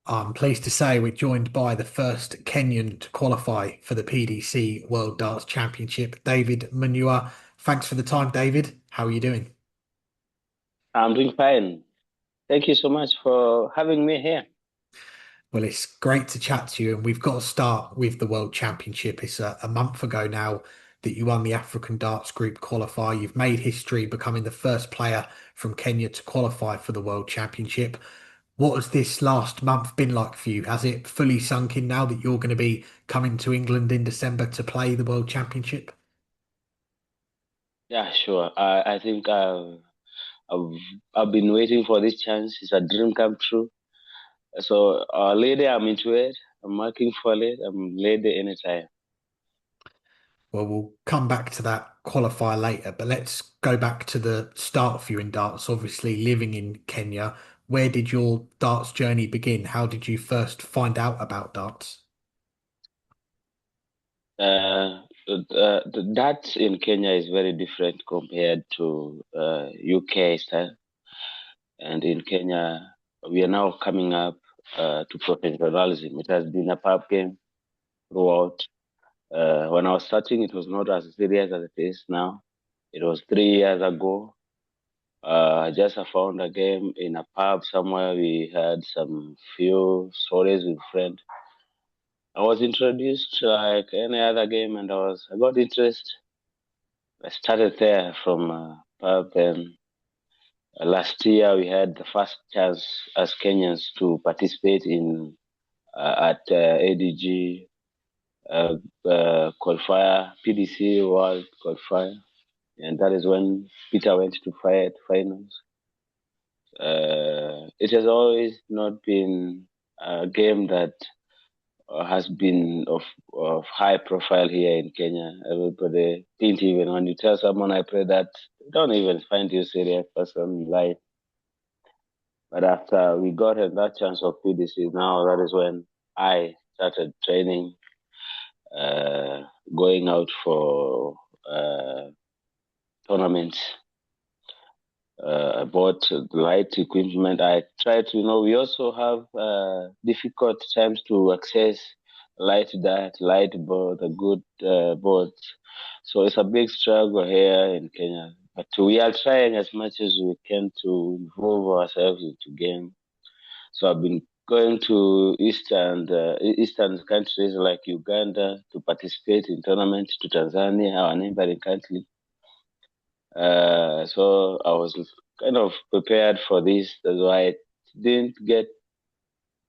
I'm pleased to say we're joined by the first Kenyan to qualify for the PDC World Darts Championship, David Munyua. Thanks for the time, David. How are you doing? I'm doing fine. Thank you so much for having me here. Well, it's great to chat to you, and we've got to start with the World Championship. It's a month ago now that you won the African Darts Group qualifier. You've made history, becoming the first player from Kenya to qualify for the World Championship. What has this last month been like for you? Has it fully sunk in now that you're going to be coming to England in December to play the World Championship? Yeah, sure. I think I've I've been waiting for this chance. It's a dream come true. So, lady, I'm into it. I'm working for it. I'm ready anytime. Well, we'll come back to that qualifier later, but let's go back to the start for you in darts. Obviously, living in Kenya, where did your darts journey begin? How did you first find out about darts? That in Kenya is very different compared to UK style. And in Kenya, we are now coming up to professionalism. It has been a pub game throughout. When I was starting, it was not as serious as it is now. It was 3 years ago. Just I found a game in a pub somewhere. We had some few stories with friends. I was introduced like any other game, and I got interest. I started there from pub, and last year we had the first chance as Kenyans to participate in at ADG qualifier, PDC World Qualifier, and that is when Peter went to fight finals. It has always not been a game that has been of high profile here in Kenya. Everybody didn't even, when you tell someone I play that, they don't even find you serious person in life. But after we got that chance of PDC, now that is when I started training, uh, going out for tournaments. I bought the right equipment. I try to, we also have difficult times to access light board, a good board. So it's a big struggle here in Kenya. But we are trying as much as we can to involve ourselves into game. So I've been going to eastern countries like Uganda to participate in tournaments, to Tanzania, our neighboring country. So I was kind of prepared for this. That's why I didn't get.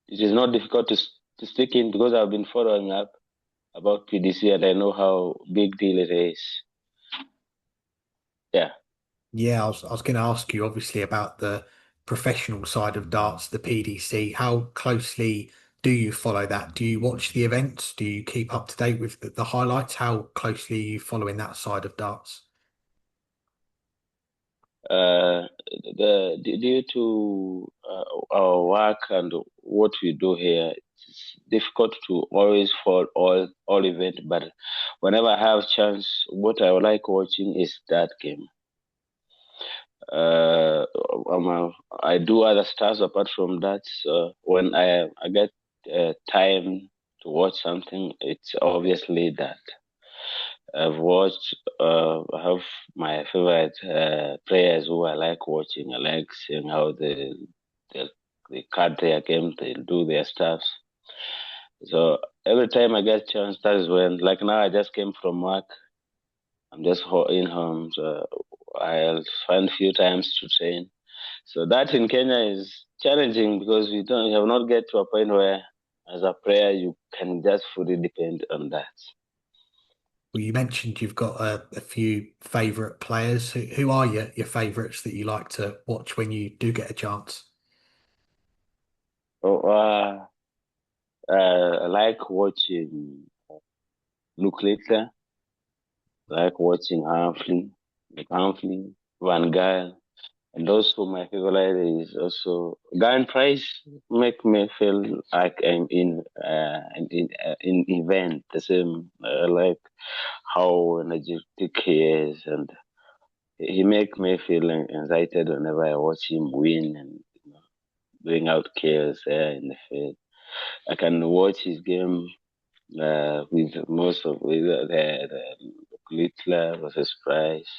It is not difficult to stick in because I've been following up about PDC and I know how big deal it is. Yeah. Yeah, I was going to ask you obviously about the professional side of darts, the PDC. How closely do you follow that? Do you watch the events? Do you keep up to date with the highlights? How closely are you following that side of darts? Uh, due to our work and what we do here, it's difficult to always follow all event. But whenever I have chance, what I like watching is that game. Uh, I do other stuff apart from that. So when I get time to watch something, it's obviously that. I've watched. I have my favorite players who I like watching. I like seeing how they cut their game, they do their stuff. So every time I get chance, that is when. Like now, I just came from work. I'm just in home. So I'll find few times to train. So that in Kenya is challenging because we have not get to a point where, as a player, you can just fully depend on that. Well, you mentioned you've got a few favourite players. Who are your favourites that you like to watch when you do get a chance? So I like watching Luke Littler, like watching Humphrey, Van Gaal, and also my favorite is also Gun Price. Make me feel like I'm in event the same. Like how energetic he is, and he make me feel excited whenever I watch him win and doing out chaos there in the field. I can watch his game with most of with the Littler versus Price,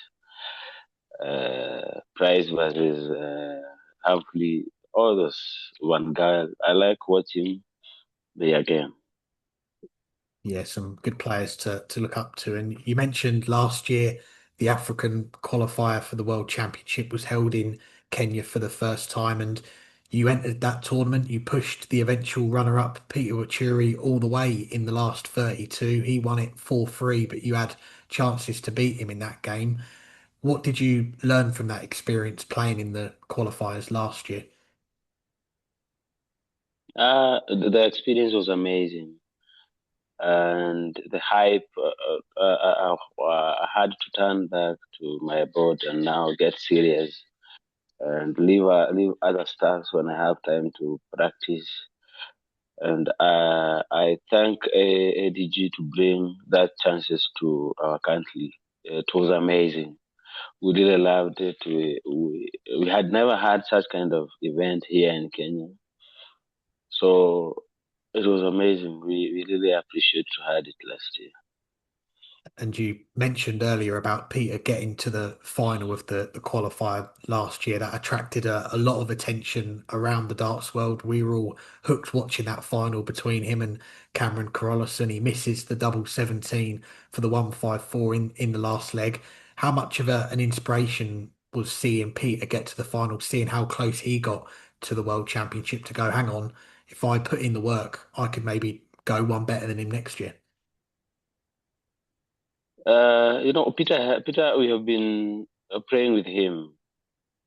Price versus Humphrey, all those one guy. I like watching their game. Yeah, some good players to look up to. And you mentioned last year the African qualifier for the World Championship was held in Kenya for the first time, and you entered that tournament. You pushed the eventual runner-up Peter Wachuri all the way in the last 32. He won it 4-3, but you had chances to beat him in that game. What did you learn from that experience playing in the qualifiers last year? The experience was amazing, and the hype. I had to turn back to my board and now get serious and leave other stuff when I have time to practice. And I thank ADG to bring that chances to our country. It was amazing. We really loved it. We had never had such kind of event here in Kenya. So it was amazing. We really appreciate to had it last year. And you mentioned earlier about Peter getting to the final of the qualifier last year. That attracted a lot of attention around the darts world. We were all hooked watching that final between him and Cameron Carolison. He misses the double 17 for the 154 in the last leg. How much of an inspiration was seeing Peter get to the final, seeing how close he got to the World Championship to go, hang on, if I put in the work, I could maybe go one better than him next year. Peter, we have been praying with him.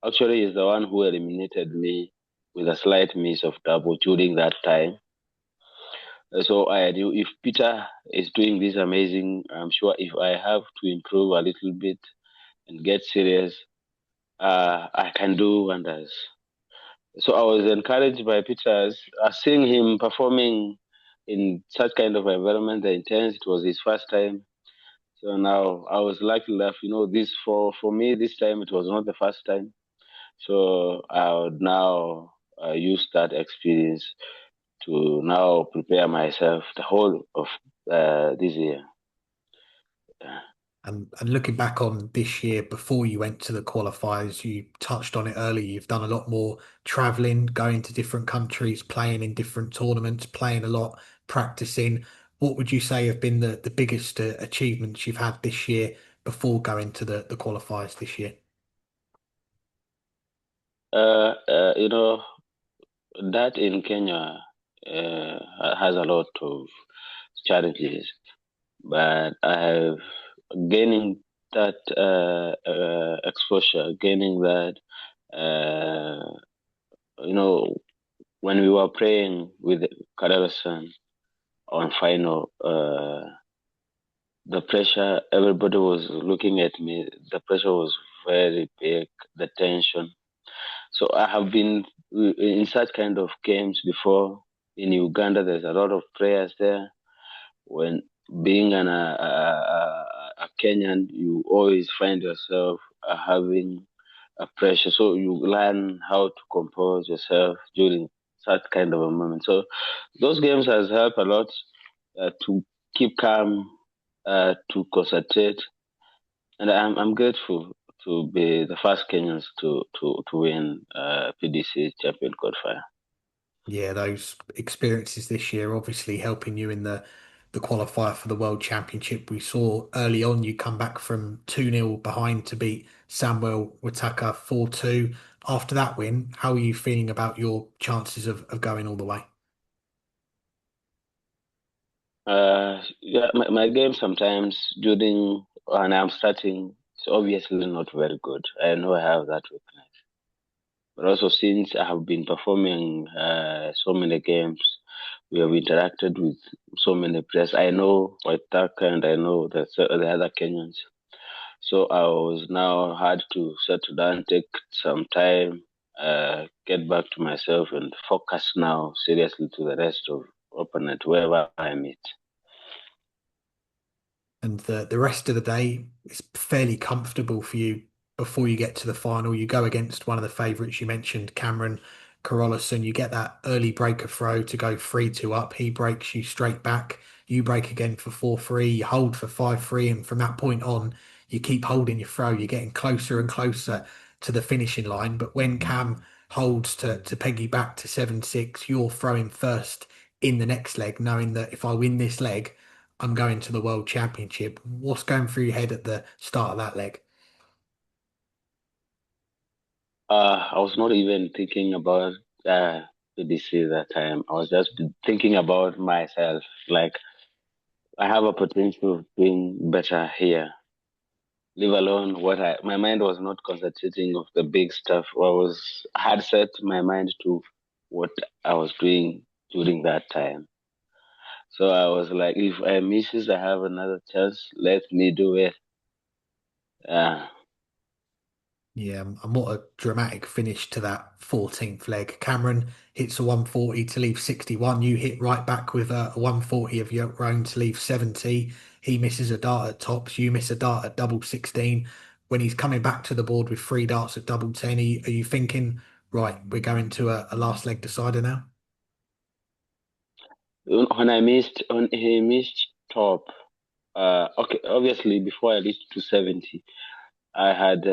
Actually, he's the one who eliminated me with a slight miss of double during that time. So I knew if Peter is doing this amazing, I'm sure if I have to improve a little bit and get serious, I can do wonders. So I was encouraged by Peter's seeing him performing in such kind of environment, the intense. It was his first time. So now I was lucky enough, this for me this time it was not the first time. So I would now use that experience to now prepare myself the whole of this year. And looking back on this year before you went to the qualifiers, you touched on it earlier. You've done a lot more traveling, going to different countries, playing in different tournaments, playing a lot, practicing. What would you say have been the biggest achievements you've had this year before going to the qualifiers this year? Uh, uh, you know, that in Kenya has a lot of challenges, but I have gaining that exposure, gaining that, uh, you know, when we were praying with Kadalasan on final, the pressure, everybody was looking at me. The pressure was very big, the tension. So I have been in such kind of games before. In Uganda, there's a lot of prayers there. When being a Kenyan, you always find yourself having a pressure. So you learn how to compose yourself during such kind of a moment. So those games has helped a lot to keep calm, to concentrate, and I'm grateful to be the first Kenyans to win PDC Champion Qualifier. Yeah, those experiences this year obviously helping you in the qualifier for the World Championship. We saw early on you come back from 2-0 behind to beat Samuel Wataka 4-2. After that win, how are you feeling about your chances of going all the way? Yeah, my game sometimes during when I'm starting, it's obviously not very good. I know I have that weakness. But also since I have been performing so many games, we have interacted with so many players. I know Waitaka and I know the other Kenyans. So I was now had to settle down, take some time, get back to myself and focus now seriously to the rest of opponent, whoever I meet. And the rest of the day is fairly comfortable for you before you get to the final. You go against one of the favourites you mentioned, Cameron. Carolison, you get that early breaker throw to go 3-2 up. He breaks you straight back. You break again for 4-3. You hold for 5-3. And from that point on, you keep holding your throw. You're getting closer and closer to the finishing line. But when Cam holds to peg you back to 7-6, you're throwing first in the next leg, knowing that if I win this leg, I'm going to the World Championship. What's going through your head at the start of that leg? I was not even thinking about PDC that time. I was just thinking about myself. Like I have a potential of doing better here. Leave alone my mind was not concentrating of the big stuff. I had set my mind to what I was doing during that time. So I was like, if I miss this, I have another chance. Let me do it. Uh, Yeah, and what a dramatic finish to that 14th leg. Cameron hits a 140 to leave 61. You hit right back with a 140 of your own to leave 70. He misses a dart at tops. You miss a dart at double 16. When he's coming back to the board with three darts at double 10, are you thinking, right, we're going to a last leg decider now? when he missed top, okay, obviously before I reached 270, I had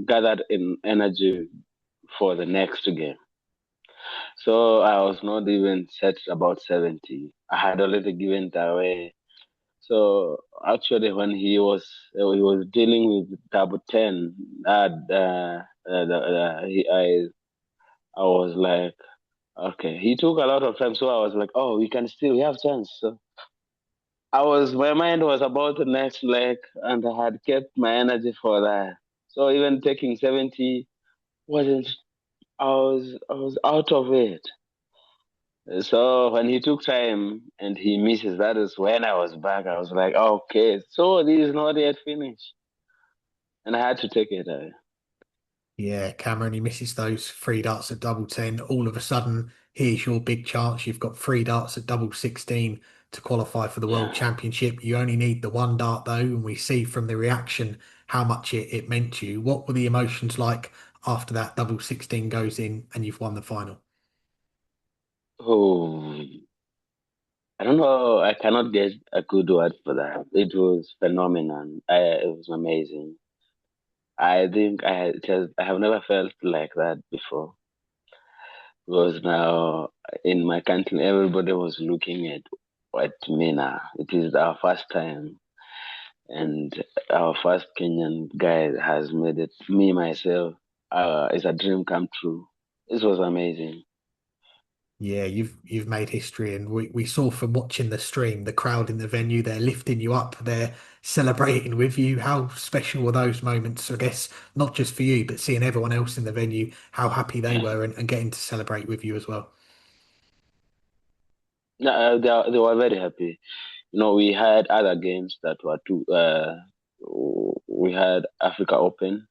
gathered in energy for the next game. So I was not even set about 70. I had already given it away. So actually, when he was dealing with double 10, I was like, okay, he took a lot of time. So I was like, oh, we have chance. So my mind was about the next leg, and I had kept my energy for that. So even taking 70 wasn't, I was out of it. So when he took time and he misses, that is when I was back. I was like, okay, so this is not yet finished. And I had to take it. Yeah, Cameron, he misses those three darts at double 10. All of a sudden, here's your big chance. You've got three darts at double 16 to qualify for the World Yeah. Championship. You only need the one dart, though, and we see from the reaction how much it meant to you. What were the emotions like after that double 16 goes in and you've won the final? Oh, I don't know. I cannot get a good word for that. It was phenomenal. It was amazing. I think I have never felt like that before. Because now in my country, everybody was looking at me now. It is our first time, and our first Kenyan guy has made it. Me myself, it's a dream come true. This was amazing. Yeah, you've made history, and we saw from watching the stream, the crowd in the venue, they're lifting you up, they're celebrating with you. How special were those moments? I guess not just for you, but seeing everyone else in the venue, how happy they were and getting to celebrate with you as well. No, they were very happy. You know, we had other games that were too. We had Africa Open.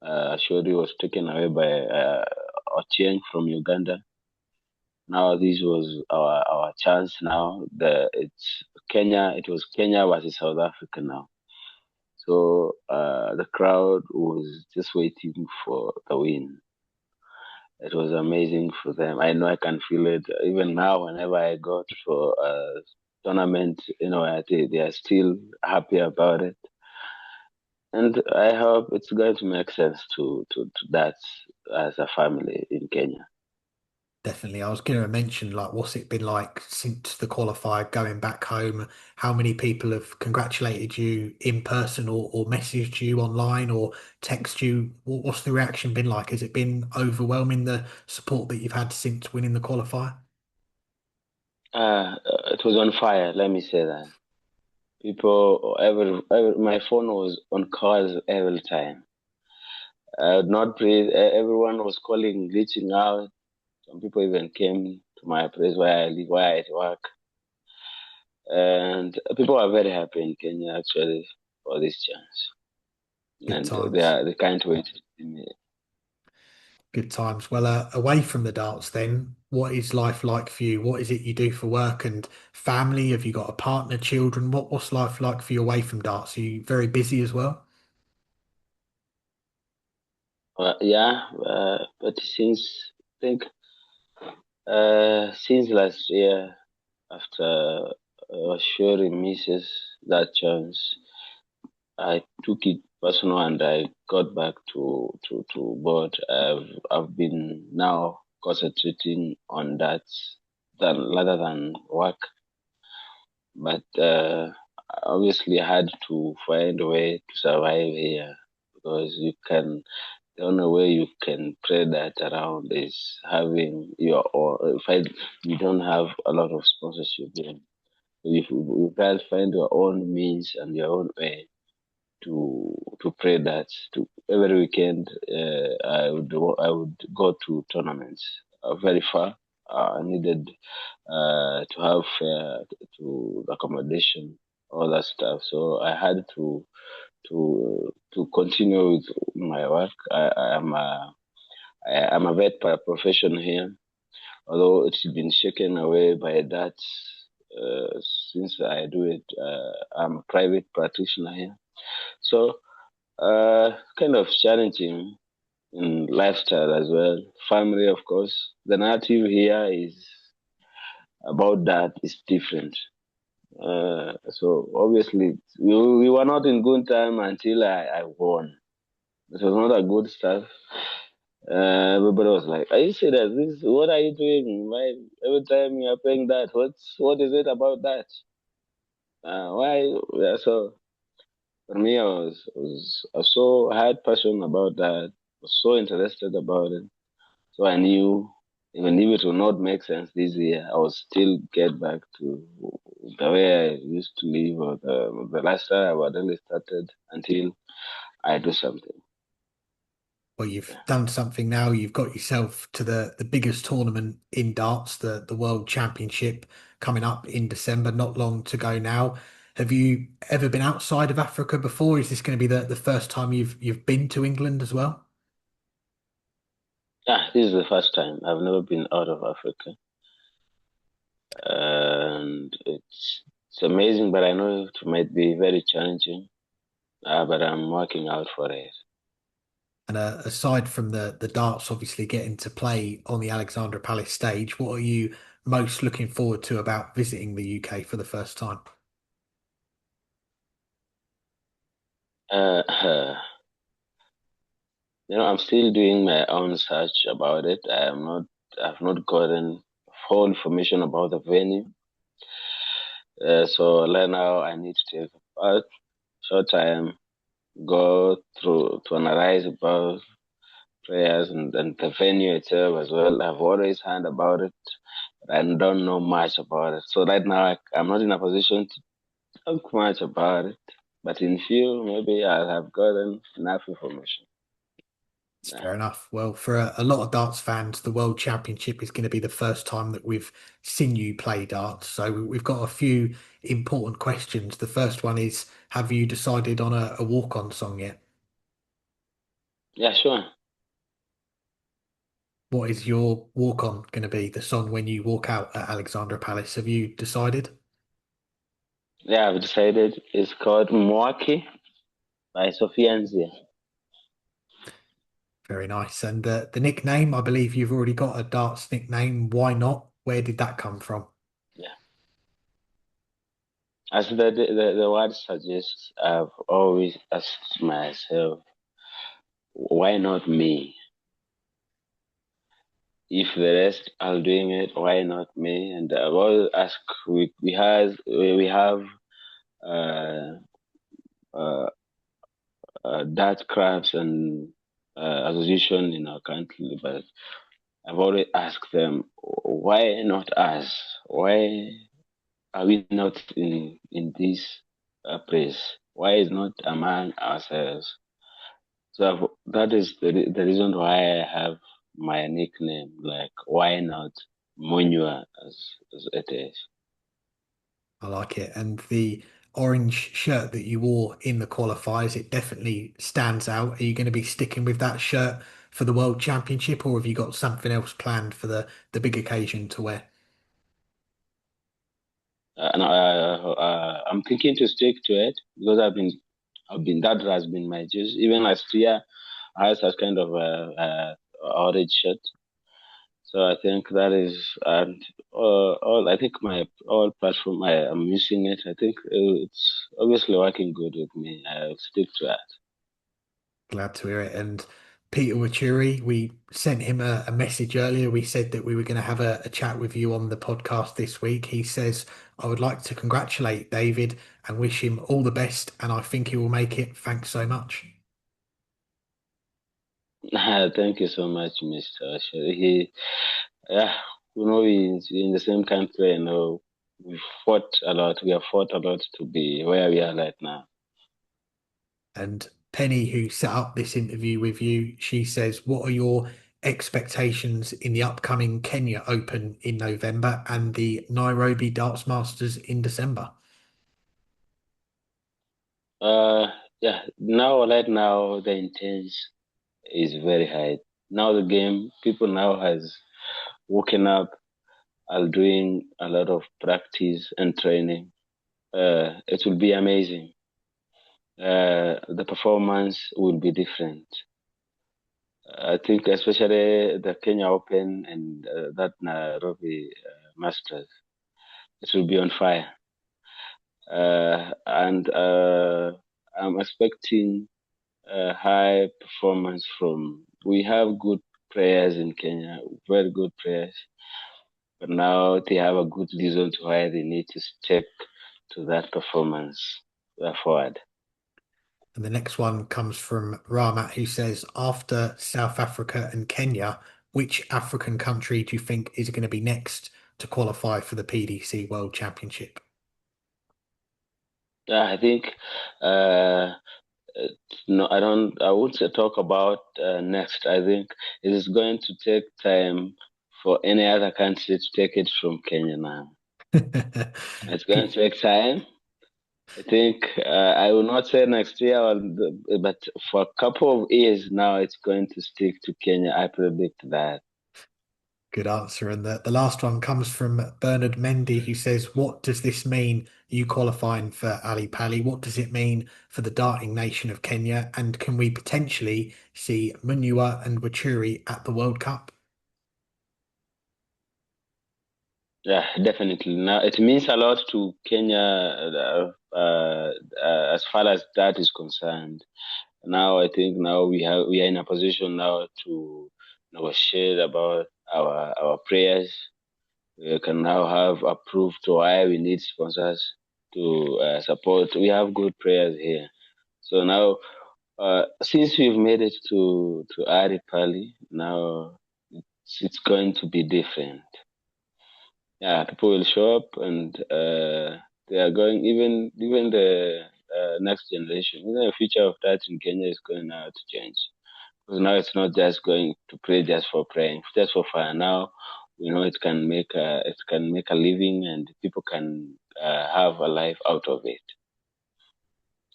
Shodi was taken away by Ochieng from Uganda. Now this was our chance. Now it's Kenya. It was Kenya versus South Africa now. So the crowd was just waiting for the win. It was amazing for them. I know I can feel it even now. Whenever I go for a tournament, you know, they are still happy about it. And I hope it's going to make sense to that as a family in Kenya. Definitely. I was going to mention, like, what's it been like since the qualifier going back home? How many people have congratulated you in person or messaged you online or text you? What's the reaction been like? Has it been overwhelming, the support that you've had since winning the qualifier? It was on fire, let me say that. My phone was on calls every time. I would not breathe. Everyone was calling, reaching out. Some people even came to my place where I live, where I work. And people are very happy in Kenya actually for this chance. Good And times. they can't wait to see me. Good times. Well, away from the darts, then, what is life like for you? What is it you do for work and family? Have you got a partner, children? What's life like for you away from darts? Are you very busy as well? Yeah, but since think since last year, after surely misses that chance, I took it personal and I got back to board. I've been now concentrating on that than rather than work. But obviously, I had to find a way to survive here because the only way you can play that around is having your own. If you don't have a lot of sponsorship, then if you can't find your own means and your own way to play that. To every weekend, I would go to tournaments very far. I needed to have to accommodation, all that stuff. So I had to continue with my work. I'm a vet by profession here, although it's been shaken away by that uh, since I do it. I'm a private practitioner here, so kind of challenging in lifestyle as well. Family, of course. The narrative here is about that is different. So obviously, we were not in good time until I won. It was not a good start. Everybody was like, "Are you serious? What are you doing? Why every time you are playing that? What is it about that? Why?" Yeah, so for me, I had passion about that. Was so interested about it. So I knew even if it will not make sense this year, I will still get back to the way I used to live or the lifestyle I had really started until I do something. Well, you've done something now. You've got yourself to the biggest tournament in darts, the World Championship, coming up in December, not long to go now. Have you ever been outside of Africa before? Is this going to be the first time you've been to England as well? Yeah, this is the first time. I've never been out of Africa. And it's amazing, but I know it might be very challenging. But I'm working out for it. And aside from the darts, obviously getting to play on the Alexandra Palace stage, what are you most looking forward to about visiting the UK for the first time? Uh, I'm still doing my own search about it. I've not gotten full information about the venue. So right now I need to take a short time, go through to analyze about players and the venue itself as well. I've always heard about it, but I don't know much about it. So right now I'm not in a position to talk much about it. But in few, maybe I'll have gotten enough information. It's Yeah. fair enough. Well, for a lot of darts fans, the World Championship is going to be the first time that we've seen you play darts. So we've got a few important questions. The first one is, have you decided on a walk-on song yet? Yeah, sure. What is your walk-on going to be? The song when you walk out at Alexandra Palace? Have you decided? Yeah, I've decided it's called Mwaki by Sophia Nzia. Very nice. And the nickname, I believe you've already got a darts nickname. Why not? Where did that come from? Yeah. As the word suggests, I've always asked myself, why not me? If the rest are doing it, why not me? And I've always asked, we have uh, uh, dart crafts and association in our country, but I've always asked them, why not us? Why are we not in this place? Why is not among ourselves? So that is the reason why I have my nickname. Like, why not Munyua as it is? I like it. And the orange shirt that you wore in the qualifiers, it definitely stands out. Are you going to be sticking with that shirt for the World Championship, or have you got something else planned for the big occasion to wear? And I'm thinking to stick to it because I've been that has been my choice. Even last year, I had such kind of orange shirt. So I think that is, and all I think my all platform I am using it. I think it's obviously working good with me. I'll stick to that. Glad to hear it. And Peter Wachuri, we sent him a message earlier. We said that we were going to have a chat with you on the podcast this week. He says, I would like to congratulate David and wish him all the best, and I think he will make it. Thanks so much. Thank you so much, Mr. Asher. Yeah, we're in the same country. We fought a lot. We have fought a lot to be where we are right now. And Penny, who set up this interview with you, she says, what are your expectations in the upcoming Kenya Open in November and the Nairobi Darts Masters in December? Uh, yeah, now right now the intense is very high. Now the game, people now has woken up, are doing a lot of practice and training. It will be amazing. The performance will be different. I think especially the Kenya Open and that Nairobi Masters, it will be on fire. And I'm expecting a high performance from. We have good players in Kenya, very good players, but now they have a good reason to why they need to stick to that performance forward. And the next one comes from Ramat, who says, after South Africa and Kenya, which African country do you think is going to be next to qualify for the PDC World Championship? I think uh, no, I don't. I would say talk about next. I think it is going to take time for any other country to take it from Kenya now. It's going to take time. I think I will not say next year, but for a couple of years now, it's going to stick to Kenya. I predict that. Good answer. And the last one comes from Bernard Mendy, who says, what does this mean, you qualifying for Ali Pali? What does it mean for the darting nation of Kenya? And can we potentially see Munyua and Wachuri at the World Cup? Yeah, definitely. Now it means a lot to Kenya as far as that is concerned. Now I think now we are in a position now to negotiate about our prayers. We can now have approved why we need sponsors to support. We have good prayers here. So now, since we've made it to Ari Pali, now it's going to be different. Yeah, people will show up and they are going even the next generation, even the future of that in Kenya is going now to change. Because now it's not just going to pray just for praying, just for fun. Now we know it can make a living and people can have a life out of it.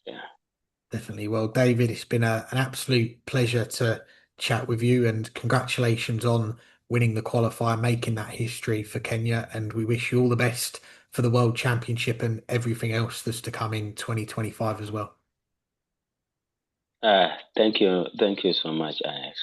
Yeah. Definitely. Well, David, it's been an absolute pleasure to chat with you, and congratulations on winning the qualifier, making that history for Kenya. And we wish you all the best for the World Championship and everything else that's to come in 2025 as well. Thank you so much, Alex.